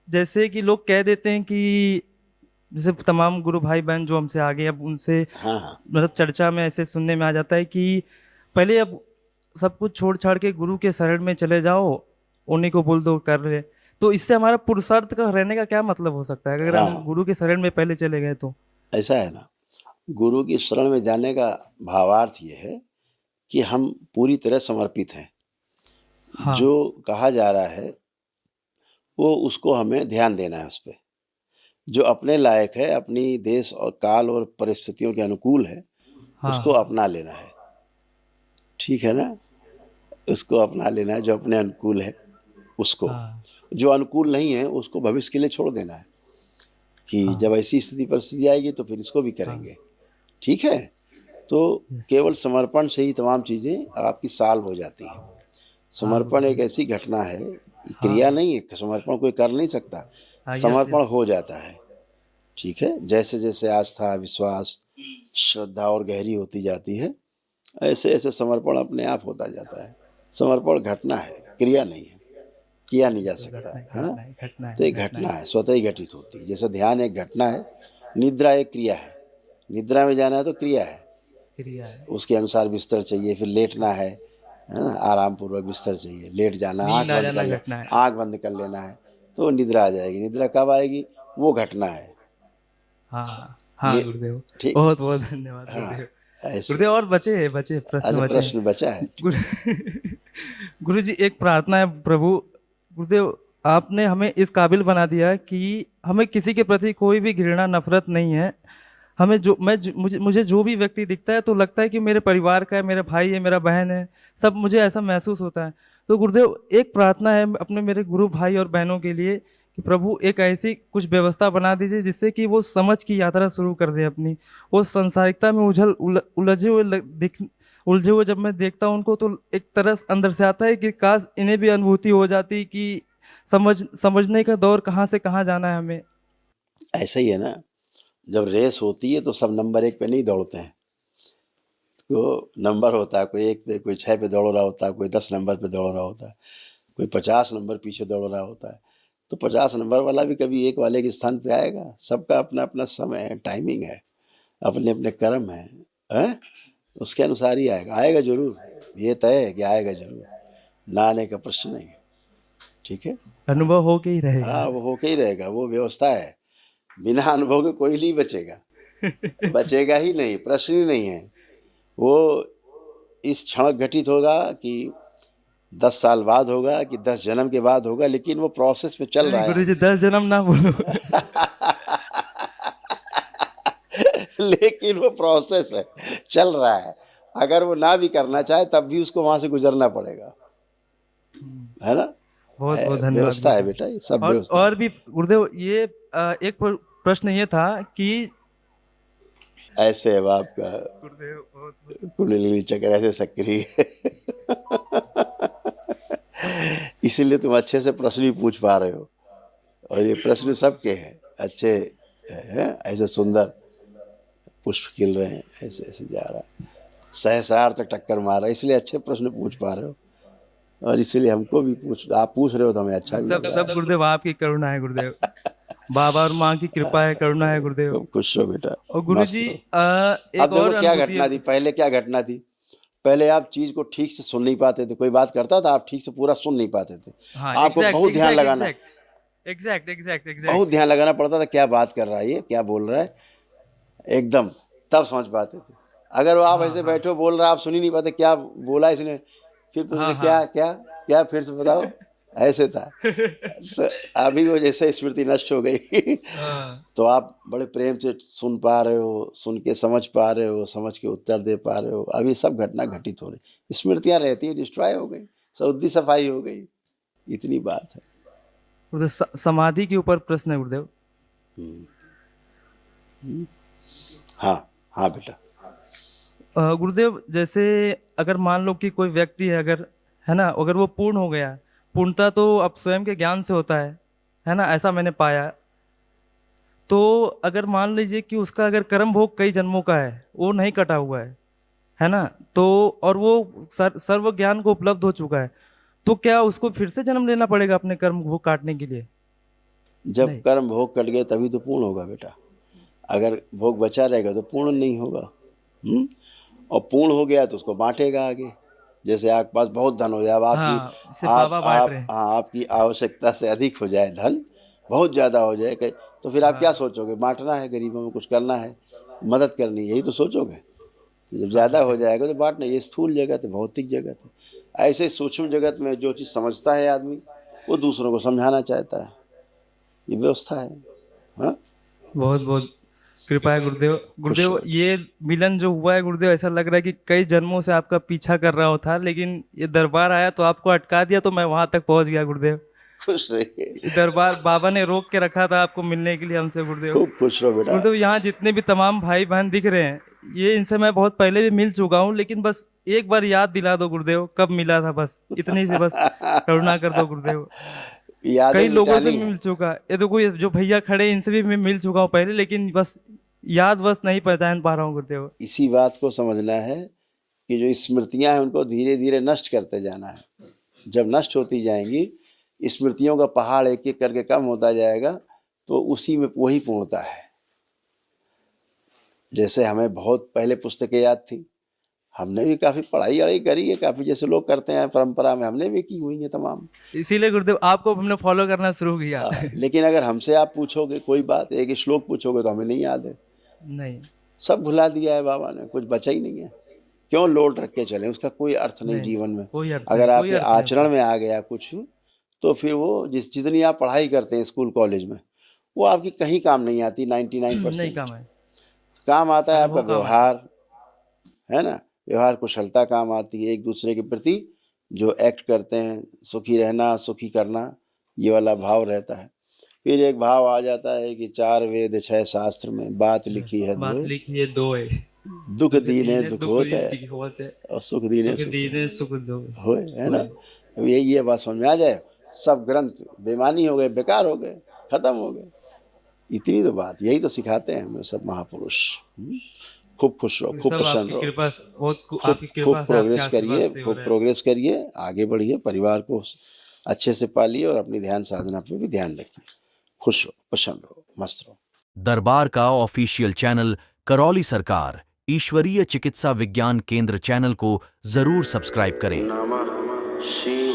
जैसे कि लोग कह देते हैं कि जैसे तमाम गुरु भाई बहन जो हमसे आगे, अब उनसे हाँ हाँ मतलब चर्चा में ऐसे सुनने में आ जाता है कि पहले अब सब कुछ छोड़ छाड़ के गुरु के शरण में चले जाओ, उन्हीं को बोल दो कर रहे। तो इससे हमारा पुरुषार्थ का रहने का क्या मतलब हो सकता है अगर हम हाँ। गुरु के शरण में पहले चले गए तो? ऐसा है ना, गुरु की शरण में जाने का भावार्थ ये है कि हम पूरी तरह समर्पित हैं। हाँ। जो कहा जा रहा है वो उसको हमें ध्यान देना है उस पे। जो अपने लायक है, अपनी देश और काल और परिस्थितियों के अनुकूल है, हाँ। उसको अपना लेना है। ठीक है ना? उसको अपना लेना है जो अपने अनुकूल है उसको। हाँ। जो अनुकूल नहीं है उसको भविष्य के लिए छोड़ देना है कि हाँ। जब ऐसी स्थिति परिस्थिति आएगी तो फिर इसको भी हाँ। करेंगे। ठीक है? तो यस। केवल समर्पण से ही तमाम चीज़ें आपकी सॉल्व हो जाती हैं। हाँ समर्पण एक गुरुदेव। ऐसी घटना है, क्रिया हाँ। नहीं है, समर्पण कोई कर नहीं सकता, हाँ। यस समर्पण यस। हो जाता है। ठीक है? जैसे-जैसे आस्था, विश्वास, श्रद्धा और गहरी होती जाती है, ऐसे-ऐसे समर्पण अपने आप होता जाता है। समर्पण घटना है, क्रिया नहीं है, किया नहीं जा बिल्कुल सकता घटना है, है, हाँ? घटना है, घटना तो है, एक घटना घटना है। है, स्वतः ही घटित होती है। जैसे ध्यान एक घटना है, निद्रा एक क्रिया है। निद्रा में जाना है तो क्रिया है, क्रिया है। उसके अनुसार बिस्तर चाहिए, फिर लेटना है ना? आराम पूर्वक बिस्तर चाहिए, लेट जाना, नींद आ जाना घटना है। आँख बंद कर लेना है, तो निद्रा आ जाएगी। निद्रा कब आएगी? वो घटना है। हाँ। नि हाँ गुरुदेव। ठीक बहुत बहुत धन्यवाद हाँ, गुरुदेव। ऐसे। गुरुदेव और बचे बचे प्रश्न अच्छा, बचे हैं। प्रश्न बचा है? गुरु गुरु जी एक प्रार्थना है प्रभु। गुरुदेव, आपने हमें इस काबिल बना दिया है कि हमें किसी के प्रति कोई भी घृणा नफरत नहीं है। हमें जो मुझे जो भी व्यक्ति दिखता है तो लगता है कि मेरे परिवार का है, मेरा भाई है, मेरा बहन है। सब मुझे ऐसा महसूस होता है। तो गुरुदेव एक प्रार्थना है अपने मेरे गुरु भाई और बहनों के लिए कि प्रभु एक ऐसी कुछ व्यवस्था बना दीजिए जिससे कि वो समझ की यात्रा शुरू कर दे अपनी। वो संसारिकता में उलझे हुए उलझे हुए जब मैं देखता हूँ उनको तो एक तरह अंदर से आता है कि काश इन्हें भी अनुभूति हो जाती कि समझने का दौर कहाँ से कहाँ जाना है हमें। ऐसा ही है ना, जब रेस होती है तो सब नंबर 1 पे नहीं दौड़ते हैं। तो नंबर होता है, कोई 1 पे, कोई 6 पे दौड़ रहा होता है, कोई 10 नंबर पे दौड़ रहा होता है, कोई 50 नंबर पीछे दौड़ रहा होता है। तो 50 नंबर वाला भी कभी 1 वाले के स्थान पे आएगा। सबका अपना-अपना समय है, टाइमिंग है, अपने-अपने कर्म हैं, हैं? उसके अनुसार ही आएगा। आएगा ज़रूर, ये तय है कि आएगा ज़रूर, ना आने का प्रश्न नहीं है। ठीक है? अनुभव होके ही रहेगा। हाँ, वो होके ही रहेगा, वो व्यवस्था है। बिना अनुभव के कोई नहीं बचेगा, बचेगा ही नहीं, प्रश्न ही नहीं है। वो इस क्षण घटित होगा कि 10 साल बाद होगा कि 10 जन्म के बाद होगा, लेकिन वो प्रोसेस में चल नहीं रहा है गुरु जी अभी। 10 जन्म ना बोलो। लेकिन वो प्रोसेस है, चल रहा है। अगर वो ना भी करना चाहे तब भी उसको वहाँ से गुज़रना पड़ेगा, है ना? बहुत बहुत धन्यवाद व्यवस्था है गुरुदेव। बेटा, ये सब और व्यवस्था है। और भी गुरुदेव ये एक प्रश्न ये था कि ऐसे अब आपका गुरुदेव बहुत बहुत कुंडलिनी चक्र ऐसे सक्रिय है। इसीलिए तुम अच्छे से प्रश्न भी पूछ पा रहे हो, और ये प्रश्न बहुत सबके हैं अच्छे हैं। ऐसे सुंदर पुष्प खिल रहे हैं, ऐसे ऐसे जा रहा है, सहस्रार तक टक्कर मार रहा है, इसलिए अच्छे प्रश्न पूछ पा रहे हो। और इसीलिए हमको भी आप पूछ रहे हो तो हमें अच्छा भी लग सब रहा सब है। गुरुदेव आपकी करुणा है गुरुदेव। बाबा और माँ की कृपा है, करुणा है गुरुदेव। खूब खुश रहो बेटा, और गुरु मस्त जी रहो। एक अब देखो और क्या अनुभूति है। घटना थी, पहले क्या घटना थी। पहले आप चीज को ठीक से सुन नहीं पाते थे, कोई बात करता था आप ठीक से पूरा सुन नहीं पाते थे। हाँ आपको एग्जैक्ट बहुत ध्यान एग्जैक्ट लगाना, एग्जैक्ट एग्जैक्ट एग्जैक्ट बहुत एग्जैक्ट। ध्यान लगाना पड़ता था, क्या बात कर रहा है ये, क्या बोल रहा है, एकदम, तब समझ पाते थे। अगर वो आप हाँ ऐसे हाँ बैठे हो बोल रहा, आप सुन ही नहीं पाते क्या बोला इसने, फिर हाँ पूछते हाँ। क्या क्या क्या, फिर से बताओ, ऐसे था। तो अभी वो जैसे स्मृति नष्ट हो गई। हाँ। तो आप बड़े प्रेम से सुन पा रहे हो, सुन के समझ पा रहे हो, समझ के उत्तर दे पा रहे हो। अभी सब घटना घटित हो रही, स्मृतियां रहती हैं, डिस्ट्रॉय हो गई, सऊदी सफाई हो गई, इतनी बात है। गुरुदेव समाधि के ऊपर प्रश्न है गुरुदेव। हम्म, हम्म, हाँ हाँ बेटा। गुरुदेव जैसे अगर मान लो कि कोई व्यक्ति है, अगर है ना, अगर वो पूर्ण हो गया, पूर्णता तो अब स्वयं के ज्ञान से होता है ना, ऐसा मैंने पाया। तो अगर मान लीजिए कि उसका अगर कर्म भोग कई जन्मों का है, वो नहीं कटा हुआ है ना, तो और वो सर्व ज्ञान को उपलब्ध हो चुका है, तो क्या उसको फिर से जन्म लेना पड़ेगा अपने कर्म भोग काटने के लिए? जब नहीं। कर्म भोग कट गए तभी तो पूर्ण होगा बेटा। अगर भोग बचा रहेगा तो पूर्ण नहीं होगा। और पूर्ण हो गया तो उसको बांटेगा आगे। जैसे आपके पास बहुत धन हो जाए, अब आपकी हाँ, इससे बाबा बांट रहे हैं। आपकी आवश्यकता से अधिक हो जाए, धन बहुत ज़्यादा हो जाए, तो फिर आप क्या सोचोगे? बांटना है, गरीबों में कुछ करना है, मदद करनी है, यही तो सोचोगे। जब ज़्यादा हो जाएगा तो बांटना। ये स्थूल जगत है, भौतिक जगत है। ऐसे सूक्ष्म जगत में जो चीज़ समझता है आदमी, वो दूसरों को समझाना चाहता है। ये व्यवस्था है। हाँ, बहुत बहुत कृपा है गुरुदेव। खुश गुरुदेव, हो। ये मिलन जो हुआ है गुरुदेव, ऐसा लग रहा है कि कई जन्मों से आपका पीछा कर रहा था, लेकिन ये दरबार आया तो आपको अटका दिया, तो मैं वहां तक पहुंच गया गुरुदेव। खुश रहिए, ये दरबार बाबा ने रोक के रखा था आपको मिलने के लिए हमसे गुरुदेव। खूब खुश रहो बेटा। गुरुदेव, यहाँ जितने भी तमाम भाई बहन दिख रहे हैं, ये इनसे मैं बहुत पहले भी मिल चुका हूँ, लेकिन बस एक बार याद दिला दो गुरुदेव, कब मिला था, बस इतनी सी बस करुणा कर दो गुरुदेव। यादें कई लोगों से मिटानी है। मिल चुका, ये तो कोई जो भैया खड़े इनसे भी मैं मिल चुका हूँ पहले, लेकिन बस याद बस नहीं पहचान पा रहा हूँ गुरुदेव। इसी बात को समझना है कि जो स्मृतियां हैं उनको धीरे धीरे नष्ट करते जाना है। जब नष्ट होती जाएंगी, स्मृतियों का पहाड़ एक एक करके कम होता जाएगा, तो उसी में वही पूर्णता है। जैसे हमें बहुत पहले पुस्तकें याद थी, हमने भी काफ़ी पढ़ाई अड़ाई करी है, काफ़ी जैसे लोग करते हैं परंपरा में, हमने भी की हुई है तमाम। इसीलिए गुरुदेव आपको हमने फॉलो करना शुरू किया। लेकिन अगर हमसे आप पूछोगे कोई बात, एक श्लोक पूछोगे तो हमें नहीं याद है। नहीं सब भुला दिया है बाबा ने, कुछ बचा ही नहीं है। क्यों लोड रख के चलें? उसका कोई अर्थ नहीं नहीं, जीवन में। कोई अर्थ अगर नहीं, कोई आपके अर्थ नहीं आचरण में आ गया कुछ, तो फिर वो जितनी आप पढ़ाई करते हैं स्कूल कॉलेज में, वो आपकी कहीं काम नहीं आती। 99% नहीं काम है। काम आता है आपका अनुभव काम आता व्यवहार, है ना। व्यवहार कुशलता काम आती है, एक दूसरे के प्रति जो एक्ट करते हैं, सुखी रहना, सुखी करना, ये वाला भाव रहता है। फिर एक भाव आ जाता है कि 4 वेद 6 शास्त्र में बात लिखी है बात दोए, लिखी है दो है। दुख दीने दीने दुख दुख होत है, दी होत है, और सुख दीने सुख सुख दीने सुख दो। होए, है ना। अब ये बात समझ में आ जाए, सब ग्रंथ बेमानी हो गए, बेकार हो गए, खत्म हो गए। इतनी तो बात, यही तो सिखाते हैं हमें सब महापुरुष। खूब खुश रहो, खूब सब प्रसन्न आपकी रहो, कृपा से, बहुत खूब आपकी खूब कृपा से, आपके प्रोग्रेस आशीर्वाद करिए, से हो खूब रहा है। प्रोग्रेस करिए, आगे बढ़िए, परिवार को अच्छे से पालिए और अपनी ध्यान साधना पे भी ध्यान रखिए। खुश रहो, प्रसन्न रहो, मस्त रहो। दरबार का ऑफिशियल चैनल करौली सरकार ईश्वरीय चिकित्सा विज्ञान केंद्र चैनल को जरूर सब्सक्राइब करें। नमः शिवाय।